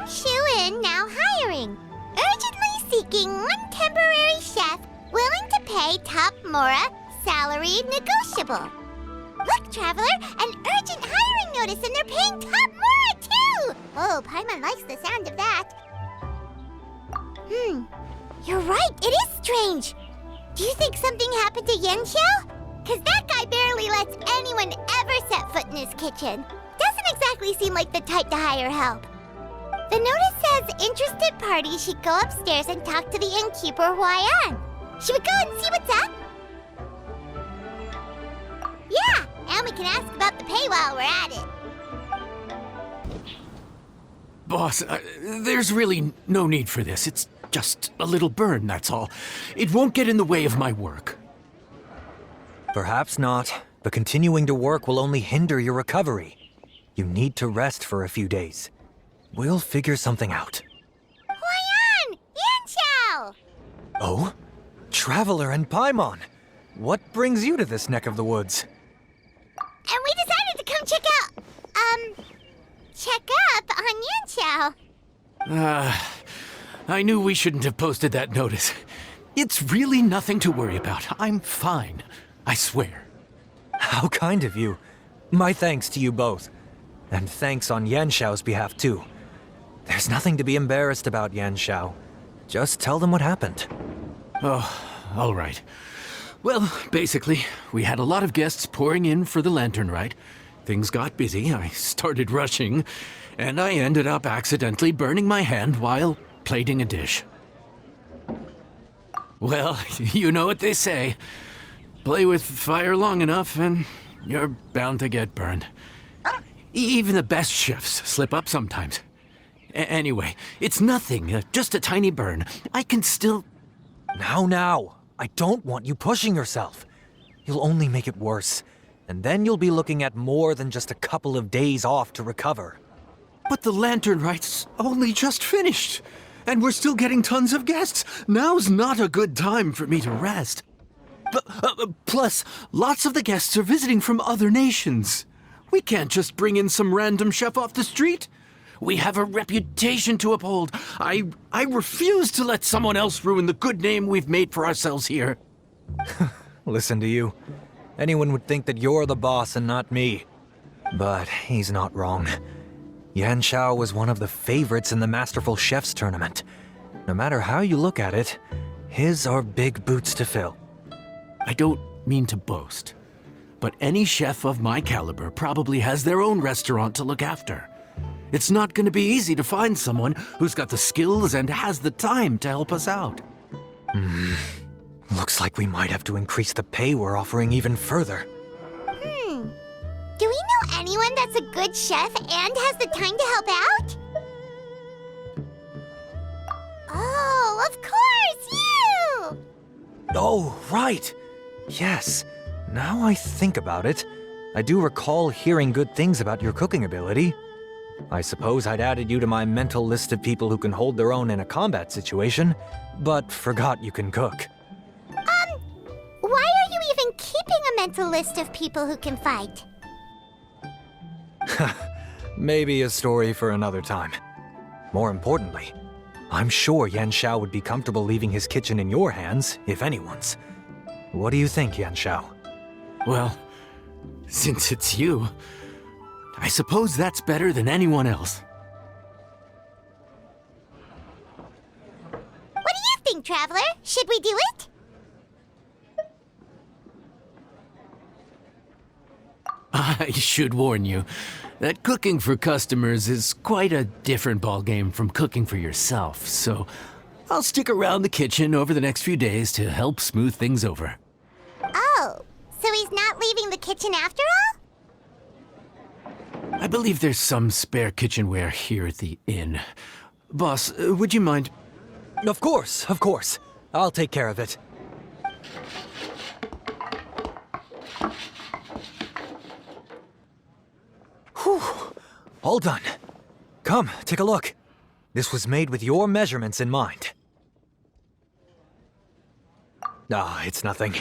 Shu-in now hiring. Urgently seeking one temporary chef willing to pay top Mora, salary negotiable. Look, Traveler, an urgent hiring notice and they're paying top Mora too! Oh, Paimon likes the sound of that. You're right, it is strange. Do you think something happened to Yanxiao? Cause that guy barely lets anyone ever set foot in his kitchen. Doesn't exactly seem like the type to hire help. The notice says interested parties should go upstairs and talk to the innkeeper Huayan. Should we go and see what's up? Yeah, and we can ask about the pay while we're at it. Boss, there's really no need for this. It's just a little burn, that's all. It won't get in the way of my work. Perhaps not, but continuing to work will only hinder your recovery. You need to rest for a few days. We'll figure something out. Huayan! Yanxiao! Oh? Traveler and Paimon! What brings you to this neck of the woods? And we decided to come check up on Yanxiao. I knew we shouldn't have posted that notice. It's really nothing to worry about. I'm fine. I swear. How kind of you. My thanks to you both. And thanks on Yanxiao's behalf, too. There's nothing to be embarrassed about, Yanxiao. Just tell them what happened. Oh, all right. Well, basically, we had a lot of guests pouring in for the lantern rite. Things got busy, I started rushing, and I ended up accidentally burning my hand while plating a dish. Well, you know what they say. Play with fire long enough and you're bound to get burned. Even the best chefs slip up sometimes. Anyway, it's nothing, just a tiny burn. I can still... Now. I don't want you pushing yourself. You'll only make it worse. And then you'll be looking at more than just a couple of days off to recover. But the lantern rite's only just finished. And we're still getting tons of guests. Now's not a good time for me to rest. Plus, lots of the guests are visiting from other nations. We can't just bring in some random chef off the street. We have a reputation to uphold. I refuse to let someone else ruin the good name we've made for ourselves here. Listen to you. Anyone would think that you're the boss and not me. But he's not wrong. Yanxiao was one of the favorites in the Masterful Chefs tournament. No matter how you look at it, his are big boots to fill. I don't mean to boast, but any chef of my caliber probably has their own restaurant to look after. It's not going to be easy to find someone who's got the skills and has the time to help us out. Looks like we might have to increase the pay we're offering even further. Do we know anyone that's a good chef and has the time to help out? Oh, of course, you! Oh, right. Yes. Now I think about it, I do recall hearing good things about your cooking ability. I suppose I'd added you to my mental list of people who can hold their own in a combat situation, but forgot you can cook. Why are you even keeping a mental list of people who can fight? Maybe a story for another time. More importantly, I'm sure Yanxiao would be comfortable leaving his kitchen in your hands, if anyone's. What do you think, Yanxiao? Well, since it's you, I suppose that's better than anyone else. What do you think, Traveler? Should we do it? I should warn you that cooking for customers is quite a different ballgame from cooking for yourself, so I'll stick around the kitchen over the next few days to help smooth things over. Oh, so he's not leaving the kitchen after all? I believe there's some spare kitchenware here at the inn. Boss, would you mind? Of course. I'll take care of it. Whew. All done. Come, take a look. This was made with your measurements in mind. It's nothing.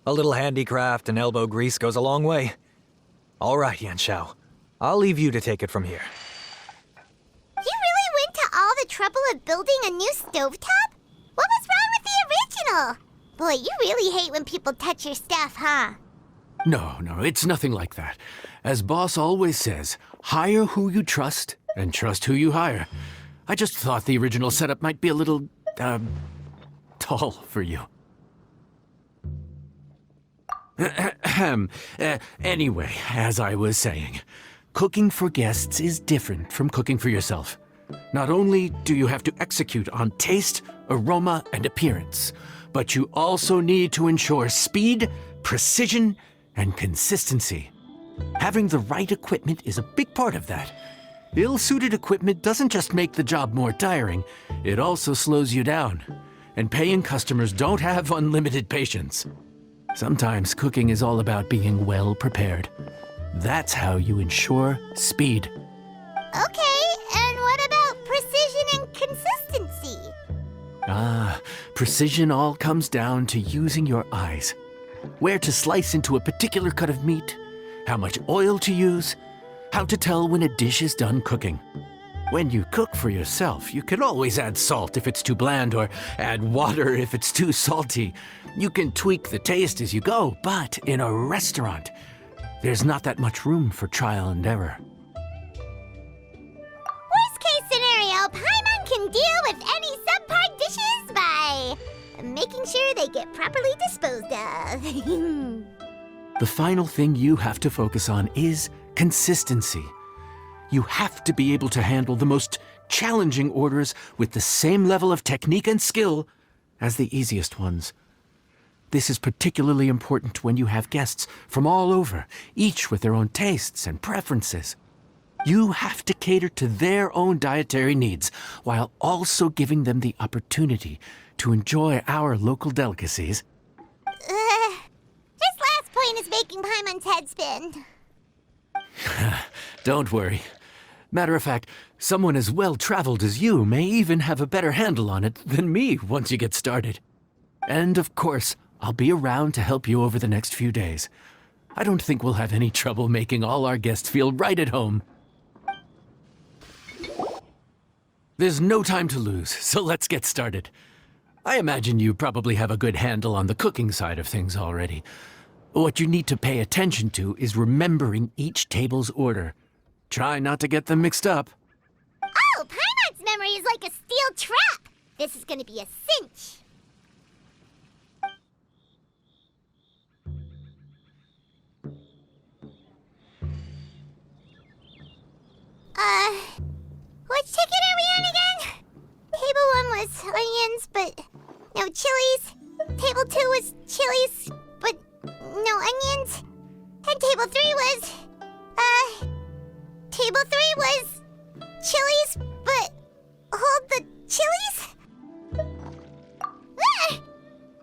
A little handicraft and elbow grease goes a long way. All right, Yanxiao. I'll leave you to take it from here. You really went to trouble of building a new stovetop? What was wrong with the original? Boy, you really hate when people touch your stuff, huh? No, it's nothing like that. As Boss always says, hire who you trust and trust who you hire. I just thought the original setup might be a little, tall for you. Anyway, as I was saying, cooking for guests is different from cooking for yourself. Not only do you have to execute on taste, aroma, and appearance, but you also need to ensure speed, precision, and consistency. Having the right equipment is a big part of that. Ill-suited equipment doesn't just make the job more tiring, it also slows you down. And paying customers don't have unlimited patience. Sometimes cooking is all about being well prepared. That's how you ensure speed. Okay, and what about precision and consistency? Precision all comes down to using your eyes. Where to slice into a particular cut of meat, how much oil to use, how to tell when a dish is done cooking. When you cook for yourself, you can always add salt if it's too bland or add water if it's too salty. You can tweak the taste as you go, but in a restaurant, there's not that much room for trial and error. Worst case scenario, Paimon can deal with any subpar dishes by making sure they get properly disposed of. The final thing you have to focus on is consistency. You have to be able to handle the most challenging orders with the same level of technique and skill as the easiest ones. This is particularly important when you have guests from all over, each with their own tastes and preferences. You have to cater to their own dietary needs while also giving them the opportunity to enjoy our local delicacies. This last point is making Paimon's head spin. Don't worry. Matter of fact, someone as well-traveled as you may even have a better handle on it than me once you get started. And of course, I'll be around to help you over the next few days. I don't think we'll have any trouble making all our guests feel right at home. There's no time to lose, so let's get started. I imagine you probably have a good handle on the cooking side of things already. What you need to pay attention to is remembering each table's order. Try not to get them mixed up. Oh, Paimon's memory is like a steel trap. This is gonna be a cinch. Which ticket are we on again? Table 1 was onions, but no chilies. Table 2 was chilies, but no onions. And table 3 was, table 3 was chilies, but hold the chilies? Ah!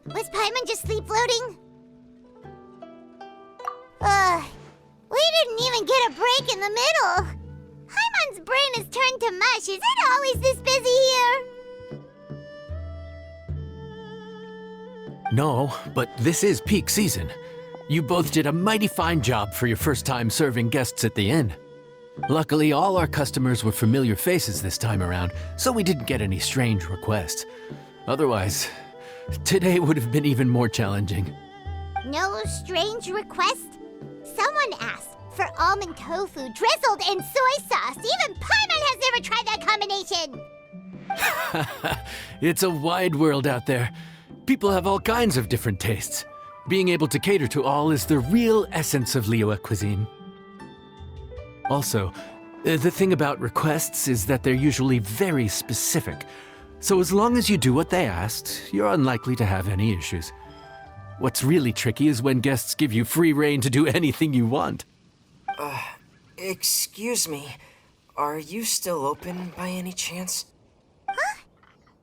Was Paimon just sleep floating? We didn't even get a break in the middle. Paimon's brain is turned to mush. Is it always this busy here? No, but this is peak season. You both did a mighty fine job for your first time serving guests at the inn. Luckily, all our customers were familiar faces this time around, so we didn't get any strange requests. Otherwise, today would have been even more challenging. No strange request? Someone asked for almond tofu drizzled in soy sauce. Even Paimon has never tried that combination. It's a wide world out there. People have all kinds of different tastes. Being able to cater to all is the real essence of Liyue cuisine. Also, the thing about requests is that they're usually very specific. So as long as you do what they asked, you're unlikely to have any issues. What's really tricky is when guests give you free rein to do anything you want. Excuse me. Are you still open by any chance? Huh?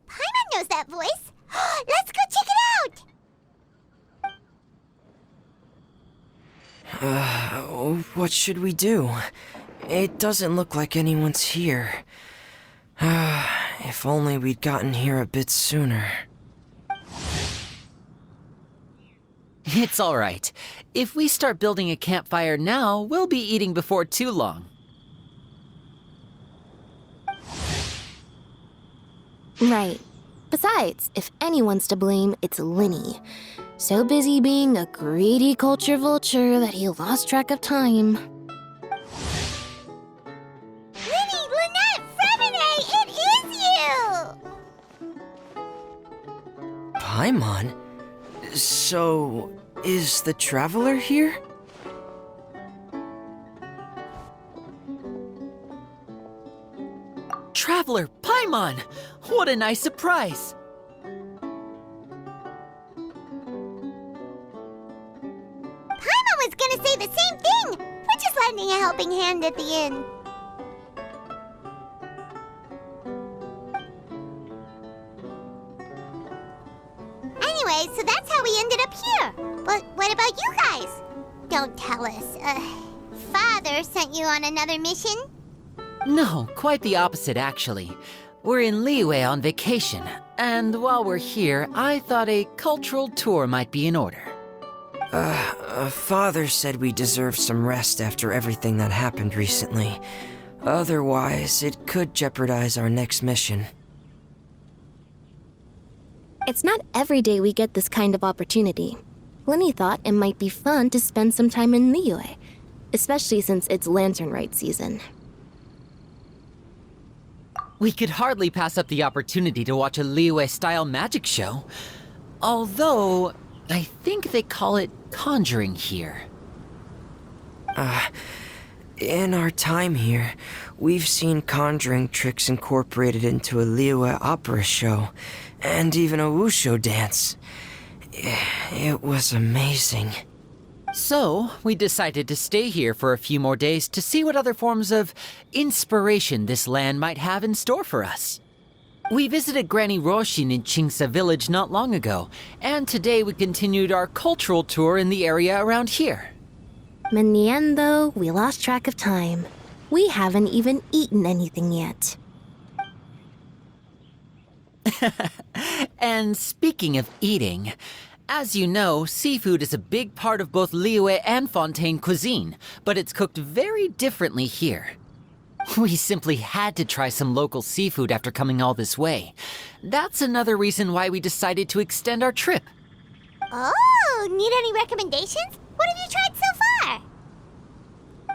Paimon knows that voice. Let's go check it out! What should we do? It doesn't look like anyone's here. If only we'd gotten here a bit sooner. It's all right. If we start building a campfire now, we'll be eating before too long. Right. Besides, if anyone's to blame, it's Linny. So busy being a greedy culture vulture that he lost track of time. Linny, Lynette, Frevene, it is you! Paimon? So, is the Traveler here? Traveler, Paimon! What a nice surprise! Paimon was gonna say the same thing! We're just lending a helping hand at the inn. Anyway, so that's how we ended up here. But what about you guys? Don't tell us. Father sent you on another mission? No, quite the opposite, actually. We're in Liyue on vacation, and while we're here, I thought a cultural tour might be in order. Father said we deserve some rest after everything that happened recently. Otherwise, it could jeopardize our next mission. It's not every day we get this kind of opportunity. Lenny thought it might be fun to spend some time in Liyue, especially since it's Lantern Rite season. We could hardly pass up the opportunity to watch a Liyue-style magic show. Although, I think they call it conjuring here. In our time here, we've seen conjuring tricks incorporated into a Liyue opera show, and even a wushu dance. It was amazing. So, we decided to stay here for a few more days to see what other forms of inspiration this land might have in store for us. We visited Granny Roshin in Chingsa village not long ago, and today we continued our cultural tour in the area around here. In the end, though, we lost track of time. We haven't even eaten anything yet. And speaking of eating, as you know, seafood is a big part of both Liyue and Fontaine cuisine, but it's cooked very differently here. We simply had to try some local seafood after coming all this way. That's another reason why we decided to extend our trip. Oh, need any recommendations? What have you tried so far?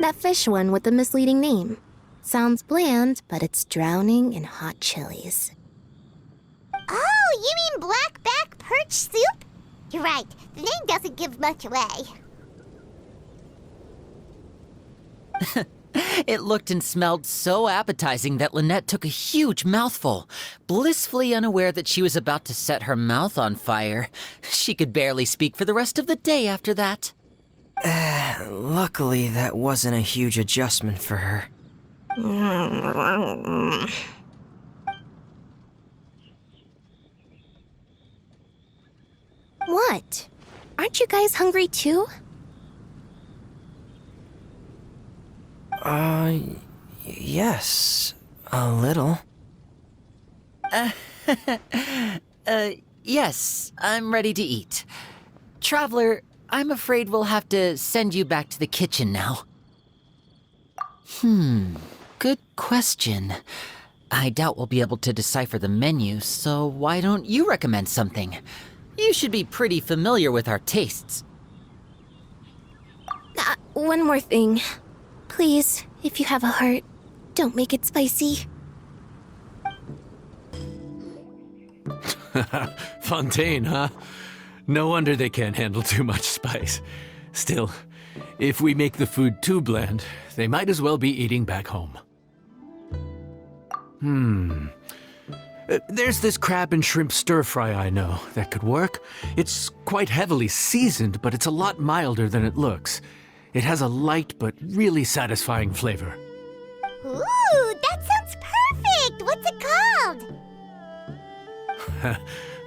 That fish one with the misleading name. Sounds bland, but it's drowning in hot chilies. Oh, you mean blackback perch soup? You're right, the name doesn't give much away. It looked and smelled so appetizing that Lynette took a huge mouthful, blissfully unaware that she was about to set her mouth on fire. She could barely speak for the rest of the day after that. Luckily, that wasn't a huge adjustment for her. What? Aren't you guys hungry too? Yes, a little. Yes, I'm ready to eat. Traveler, I'm afraid we'll have to send you back to the kitchen now. Good question. I doubt we'll be able to decipher the menu, so why don't you recommend something? You should be pretty familiar with our tastes. One more thing. Please, if you have a heart, don't make it spicy. Fontaine, huh? No wonder they can't handle too much spice. Still, if we make the food too bland, they might as well be eating back home. There's this crab and shrimp stir-fry I know that could work. It's quite heavily seasoned, but it's a lot milder than it looks. It has a light but really satisfying flavor. Ooh, that sounds perfect! What's it called?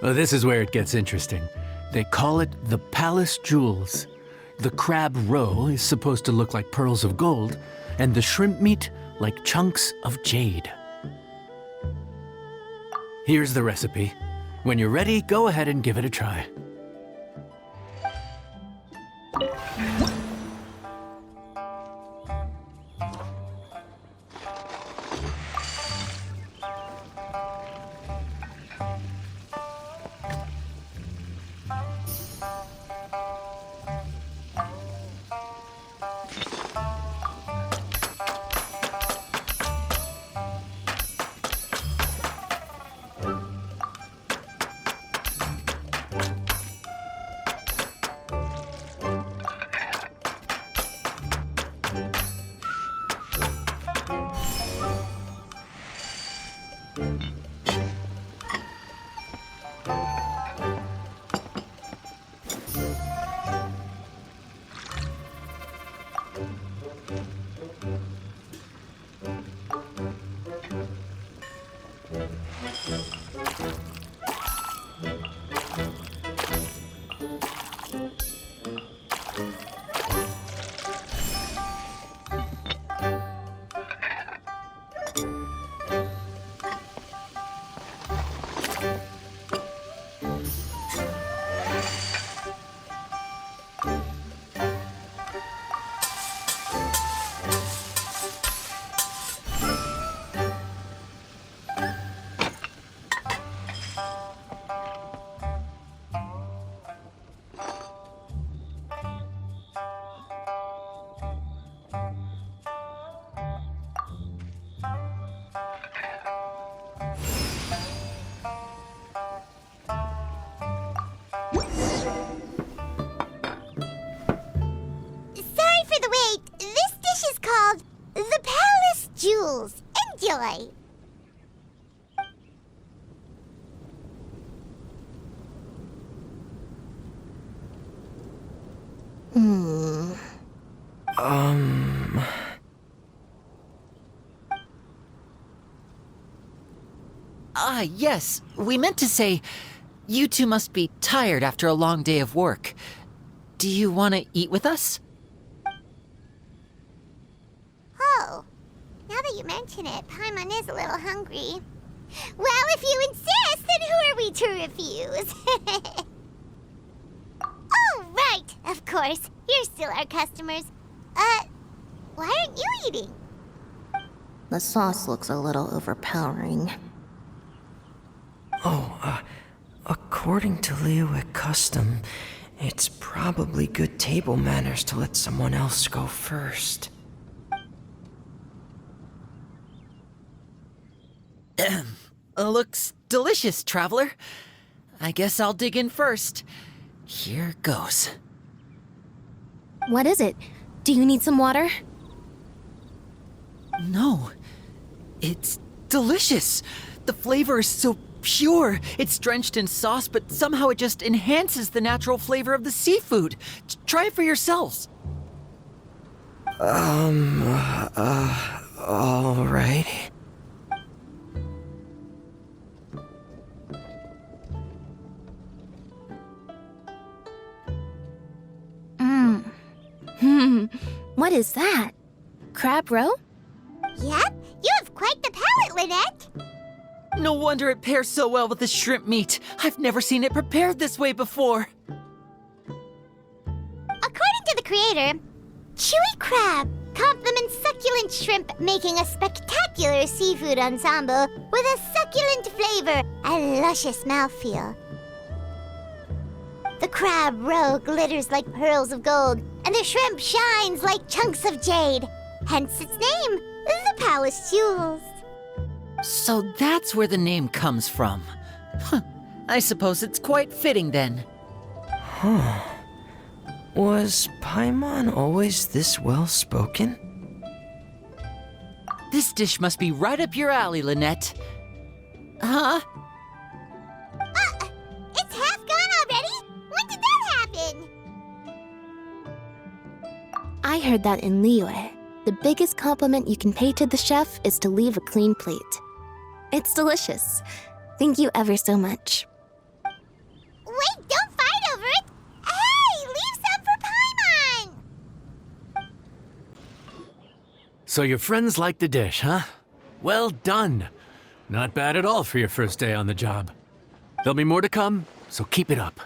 Well, this is where it gets interesting. They call it the Palace Jewels. The crab roe is supposed to look like pearls of gold, and the shrimp meat like chunks of jade. Here's the recipe. When you're ready, go ahead and give it a try. Sorry for the wait. This dish is called the Palace Jewels. Enjoy. Ah, yes. We meant to say, you two must be tired after a long day of work. Do you want to eat with us? Oh, now that you mention it, Paimon is a little hungry. Well, if you insist, then who are we to refuse? Oh, right, of course. You're still our customers. Why aren't you eating? The sauce looks a little overpowering. According to Liyue custom, it's probably good table manners to let someone else go first. Looks delicious, traveler. I guess I'll dig in first. Here goes. What is it? Do you need some water? No, it's delicious. The flavor is so pure. It's drenched in sauce, but somehow it just enhances the natural flavor of the seafood. Try it for yourselves. All right. What is that? Crab roe? Yep, you have quite the palate, Lynette. No wonder it pairs so well with the shrimp meat. I've never seen it prepared this way before. According to the creator, chewy crab complements succulent shrimp, making a spectacular seafood ensemble with a succulent flavor and luscious mouthfeel. The crab roe glitters like pearls of gold, and the shrimp shines like chunks of jade. Hence its name, the Palace Jewels. So that's where the name comes from. Huh. I suppose it's quite fitting then. Was Paimon always this well-spoken? This dish must be right up your alley, Lynette. Huh? It's half gone already? When did that happen? I heard that in Liyue, the biggest compliment you can pay to the chef is to leave a clean plate. It's delicious. Thank you ever so much. Wait, don't fight over it! Hey, leave some for Paimon! So your friends like the dish, huh? Well done. Not bad at all for your first day on the job. There'll be more to come, so keep it up.